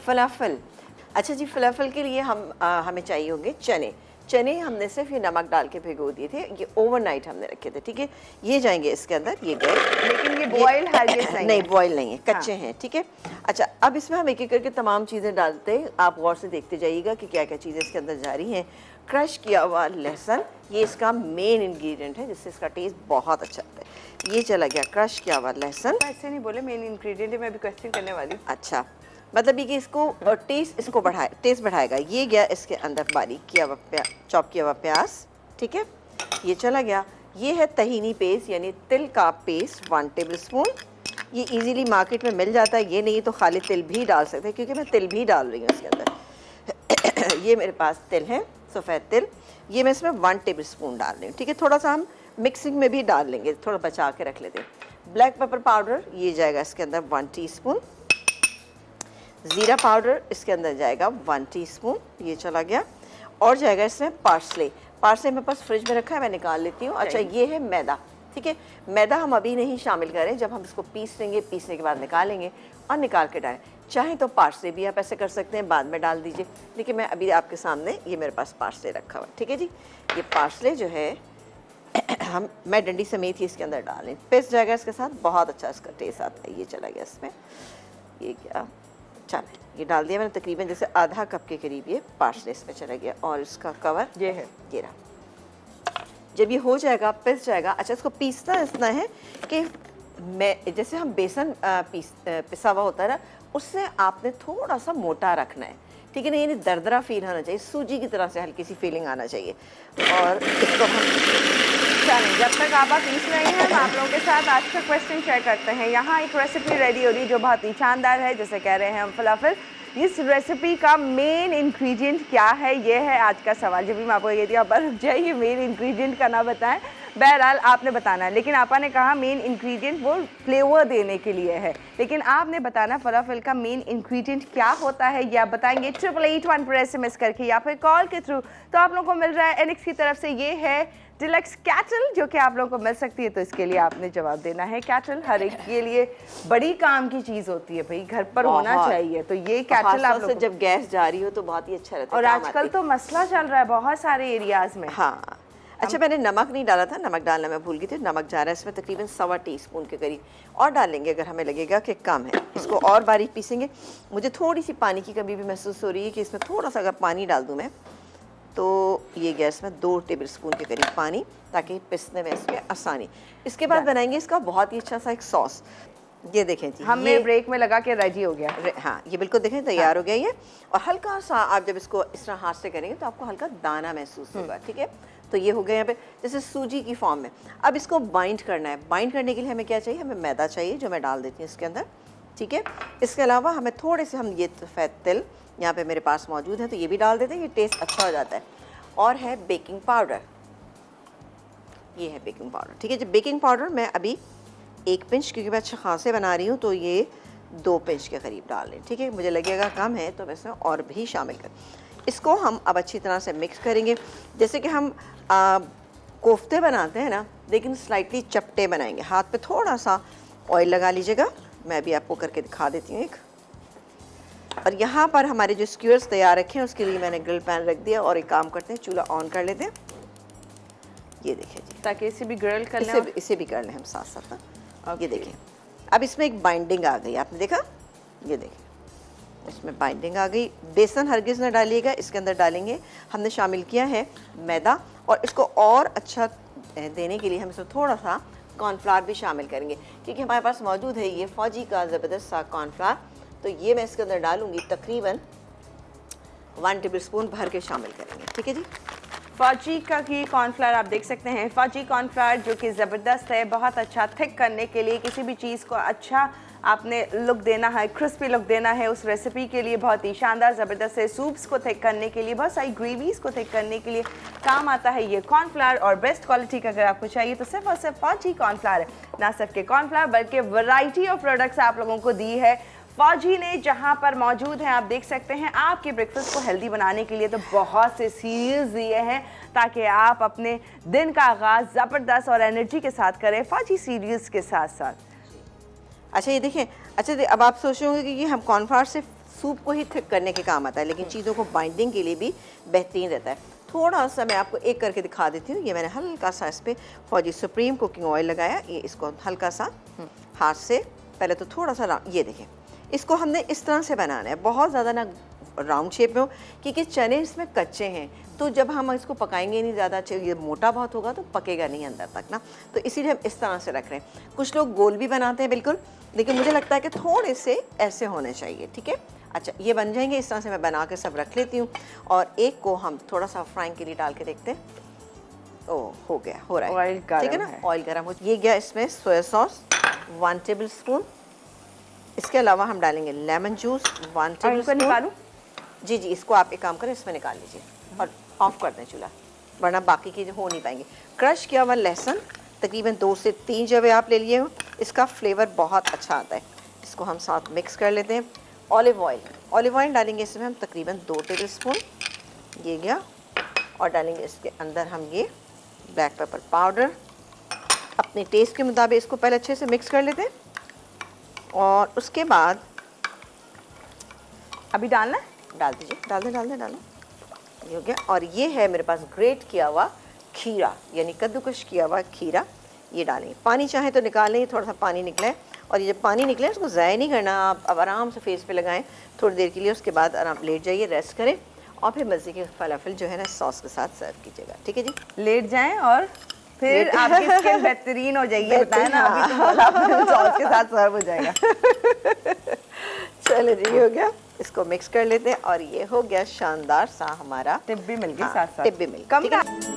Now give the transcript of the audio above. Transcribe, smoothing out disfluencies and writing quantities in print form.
फलाफल। अच्छा जी, फलाफल के लिए हमें चाहिए होंगे चने। चने हमने सिर्फ ये नमक डाल के भिगो दिए थे, ये ओवरनाइट हमने रखे थे, ठीक है। ये जाएंगे इसके अंदर, ये गए, लेकिन ये बॉयल हरगिज़ नहीं नहीं है। बॉयल नहीं है, कच्चे हैं, ठीक है। अच्छा, अब इसमें हम एक एक करके तमाम चीज़ें डालते हैं, आप गौर से देखते जाइएगा कि क्या क्या चीज़ें इसके अंदर जा रही हैं। क्रश किया हुआ लहसुन, ये इसका मेन इंग्रेडिएंट है जिससे इसका टेस्ट बहुत अच्छा आता है। ये चला गया क्रश किया हुआ लहसुन। ऐसे नहीं बोले मेन इंग्रेडिएंट है, मैं भी क्वेश्चन करने वाली हूँ। अच्छा, मतलब ये कि इसको टेस्ट टेस्ट बढ़ाएगा। ये गया इसके अंदर बारीक किया हुआ चॉप किया हुआ प्याज, ठीक है। ये चला गया। ये है तहीनी पेस्ट यानी तिल का पेस्ट 1 टेबल स्पून। ये इजीली मार्केट में मिल जाता है, ये नहीं तो खाली तिल भी डाल सकते हैं, क्योंकि मैं तिल भी डाल रही हूँ इसके अंदर। ये मेरे पास तिल है, सफ़ेद तिल, ये मैं इसमें 1 टेबल स्पून डाल रही हूँ, ठीक है। थोड़ा सा हम मिक्सिंग में भी डाल लेंगे, थोड़ा बचा के रख लेते हैं। ब्लैक पेपर पाउडर ये जाएगा इसके अंदर 1 टीस्पून। ज़ीरा पाउडर इसके अंदर जाएगा 1 टीस्पून, ये चला गया। और जाएगा इसमें पार्सले। पार्सले मेरे पास फ्रिज में रखा है, मैं निकाल लेती हूँ। अच्छा, ये है मैदा, ठीक है। मैदा हम अभी नहीं शामिल करें, जब हम इसको पीस लेंगे, पीसने के बाद निकालेंगे और निकाल के डालें। चाहे तो पार्सले भी आप ऐसे कर सकते हैं, बाद में डाल दीजिए, लेकिन मैं अभी आपके सामने ये मेरे पास पार्सले रखा हुआ है, ठीक है जी। ये पार्सले जो है मैं डंडी समेत ही इसके अंदर डालें, पिस जाएगा इसके साथ, बहुत अच्छा इसका टेस्ट आता है। ये चला गया इसमें, ये क्या, चल ये डाल दिया मैंने, तकरीबन जैसे आधा कप के करीब ये पार्सले इसमें चला गया। और इसका कवर ये है, ये रहा। जब ये हो जाएगा, पिस जाएगा। अच्छा, इसको पीसना इतना है कि मैं जैसे हम बेसन पिसा हुआ होता है ना, उससे आपने थोड़ा सा मोटा रखना है, ठीक है ना। यानी दरदरा फील होना चाहिए, सूजी की तरह से हल्की सी फीलिंग आना चाहिए। और इसको हम चलें, जब तक आप पीस रहे हैं हम आप लोगों के साथ आज का क्वेश्चन शेयर करते हैं। यहाँ एक रेसिपी रेडी हो रही है जो बहुत ही शानदार है, जैसे कह रहे हैं हम फलाफल। इस रेसिपी का मेन इंग्रेडिएंट क्या है, ये है आज का सवाल। जब भी मैं आपको ये दिया पर रुक जाइए, मेन इंग्रेडिएंट का ना बताएं, बहरहाल आपने बताना है। लेकिन आपा ने कहा मेन इंग्रेडिएंट वो फ्लेवर देने के लिए है, लेकिन आपने बताना फलाफल का मेन इंग्रेडिएंट क्या होता है, या बताएंगे 8881 पर SMS करके या फिर कॉल के थ्रू। तो आप लोगों को मिल रहा है एनिक्स की तरफ से, ये है डिलक्स कैटल, जो कि आप लोगों को मिल सकती है। तो इसके लिए आपने जवाब देना है कैटल। हर एक के लिए बड़ी काम की चीज होती है भाई, घर पर होना चाहिए। तो ये कैटल आप लोग जब गैस जा रही हो तो बहुत ही अच्छा रहता है। और आजकल तो मसला चल रहा है बहुत सारे एरियाज में। हाँ, अच्छा, मैंने नमक नहीं डाला था, नमक डालना मैं भूल गई थी। नमक जा रहा है इसमें तकरीबन 1.25 टीस्पून के करीब, और डालेंगे अगर हमें लगेगा कि कम है। इसको और बारीक पीसेंगे। मुझे थोड़ी सी पानी की कमी भी महसूस हो रही है कि इसमें थोड़ा सा अगर पानी डाल दूँ मैं, तो ये गैस में 2 टेबल स्पून के करीब पानी, ताकि पिसने में इसमें आसानी। इसके बाद बनाएंगे इसका बहुत ही अच्छा सा एक सॉस। ये देखें जी, हमें ब्रेक में लगा के रेडी हो गया। हाँ, ये बिल्कुल देखें तैयार हो गया ये। और हल्का सा आप जब इसको इस तरह हाथ से करेंगे तो आपको हल्का दाना महसूस होगा, ठीक है। तो ये हो गया यहाँ पे जैसे सूजी की फॉर्म में। अब इसको बाइंड करना है। बाइंड करने के लिए हमें क्या चाहिए, हमें मैदा चाहिए, जो मैं डाल देती हूँ इसके अंदर, ठीक है। इसके अलावा हमें थोड़े से, हम ये सफ़ेद तिल यहाँ पे मेरे पास मौजूद है तो ये भी डाल देते हैं, ये टेस्ट अच्छा हो जाता है। और है बेकिंग पाउडर, ये है बेकिंग पाउडर, ठीक है। जब बेकिंग पाउडर मैं अभी 1 पिंच, क्योंकि मैं अच्छा खासे बना रही हूँ तो ये 2 पिंच के करीब डाल लें, ठीक है। मुझे लगेगा कम है तो मैं इसमें और भी शामिल कर। इसको हम अब अच्छी तरह से मिक्स करेंगे, जैसे कि हम कोफ्ते बनाते हैं ना, लेकिन स्लाइटली चपटे बनाएंगे। हाथ पे थोड़ा सा ऑयल लगा लीजिएगा, मैं भी आपको करके दिखा देती हूँ एक। और यहाँ पर हमारे जो स्क्यूअर्स तैयार रखे हैं उसके लिए मैंने ग्रिल पैन रख दिया। और एक काम करते हैं, चूल्हा ऑन कर लेते हैं। ये देखिए जी, ताकि इसे भी ग्रिल कर लें, इसे भी कर लें हम साथ साथ ना। ये देखिए, अब इसमें एक बाइंडिंग आ गई, आपने देखा, ये देखिए इसमें बाइंडिंग आ गई। बेसन हरगिज़ ना डालिएगा, इसके अंदर डालेंगे, हमने शामिल किया है मैदा। और इसको और अच्छा देने के लिए हम इसमें थोड़ा सा कॉर्नफ्लावर भी शामिल करेंगे, क्योंकि हमारे पास मौजूद है ये फौजी का ज़बरदस्त सा कॉर्नफ्लावर। तो ये मैं इसके अंदर डालूंगी, तकरीबन 1 टेबल स्पून भर के शामिल करेंगे, ठीक है जी। फौजी का की कॉर्नफ्लावर आप देख सकते हैं, फौजी कॉर्नफ्लावर जो कि ज़बरदस्त है, बहुत अच्छा थिक करने के लिए, किसी भी चीज़ को अच्छा आपने लुक देना है, क्रिस्पी लुक देना है, उस रेसिपी के लिए बहुत ही शानदार ज़बरदस्त है। सूप्स को थिक करने के लिए, बहुत सारी ग्रेवीज़ को थिक करने के लिए काम आता है ये कॉर्नफ्लावर। और बेस्ट क्वालिटी का अगर आपको चाहिए तो सिर्फ और सिर्फ फौजी कॉर्नफ्लावर है। ना सिर्फ के कॉर्नफ्लावर बल्कि वैरायटी ऑफ प्रोडक्ट्स आप लोगों को दी है फौजी ने, जहां पर मौजूद हैं। आप देख सकते हैं आपके ब्रेकफास्ट को हेल्दी बनाने के लिए तो बहुत से सीरियल्स दिए हैं, ताकि आप अपने दिन का आगाज़ ज़बरदस्त और एनर्जी के साथ करें फौजी सीरियल्स के साथ साथ। अच्छा, ये देखें, अच्छा अब आप सोच रहे होंगे कि ये हम कॉर्नफ्लावर से सूप को ही थिक करने के काम आता है, लेकिन चीज़ों को बाइंडिंग के लिए भी बेहतरीन रहता है। थोड़ा सा मैं आपको एक करके दिखा देती हूँ। ये मैंने हल्का सा इस पर फौजी सुप्रीम कुकिंग ऑयल लगाया। ये इसको हल्का सा हाथ से पहले तो थोड़ा सा ये देखें, इसको हमने इस तरह से बनाना है, बहुत ज़्यादा ना राउंड शेप में हो, क्योंकि चने इसमें कच्चे हैं, तो जब हम इसको पकाएंगे नहीं ज़्यादा, ये मोटा बहुत होगा तो पकेगा नहीं अंदर तक ना, तो इसीलिए हम इस तरह से रख रहे हैं। कुछ लोग गोल भी बनाते हैं बिल्कुल, लेकिन मुझे लगता है कि थोड़े से ऐसे होने चाहिए, ठीक है। अच्छा, ये बन जाएंगे, इस तरह से मैं बना के सब रख लेती हूँ। और एक को हम थोड़ा सा फ्राइंग के लिए डाल के देखते हैं। ओ, हो गया, हो रहा है, ठीक है ना, ऑयल गर्म हो। ये गया इसमें सोया सॉस 1 टेबल स्पून। इसके अलावा हम डालेंगे लेमन जूस 1 टेबल स्पून। निकालूं? जी जी, इसको आप एक काम करें, इसमें निकाल लीजिए और ऑफ कर दें चूल्हा, वरना बाकी की हो नहीं पाएंगे। क्रश किया हुआ लहसुन तकरीबन 2 से 3 जवे आप ले लिए हो, इसका फ्लेवर बहुत अच्छा आता है। इसको हम साथ मिक्स कर लेते हैं। ऑलिव ऑयल डालेंगे इसमें हम तकरीबन 2 टेबल स्पून, ये गया। और डालेंगे इसके अंदर हम ये ब्लैक पेपर पाउडर, अपने टेस्ट के मुताबिक इसको पहले अच्छे से मिक्स कर लेते हैं। और उसके बाद अभी डालना है, डाल दीजिए, डाल दें। ये हो गया। और ये है मेरे पास ग्रेट किया हुआ खीरा, यानी कद्दूकश किया हुआ खीरा, ये डालेंगे। पानी चाहे तो निकाल लें, थोड़ा सा पानी निकले, और ये जब पानी निकले उसको ज़ाया नहीं करना, आप अब आराम से फेस पे लगाएं थोड़ी देर के लिए। उसके बाद आराम लेट जाइए, रेस्ट करें, और फिर मज़े के फलाफल जो है ना सॉस के साथ सर्व कीजिएगा, ठीक है जी। लेट जाएं और फिर आपकी स्किन बेहतरीन हो जाएगी, बताया ना अभी तो फलाफल सॉस के साथ सर्व हो जाएगा। चलो जी, हो गया, इसको मिक्स कर लेते हैं। और ये हो गया शानदार सा हमारा टिप भी मिल गई साथ साथ, टिप भी मिल कम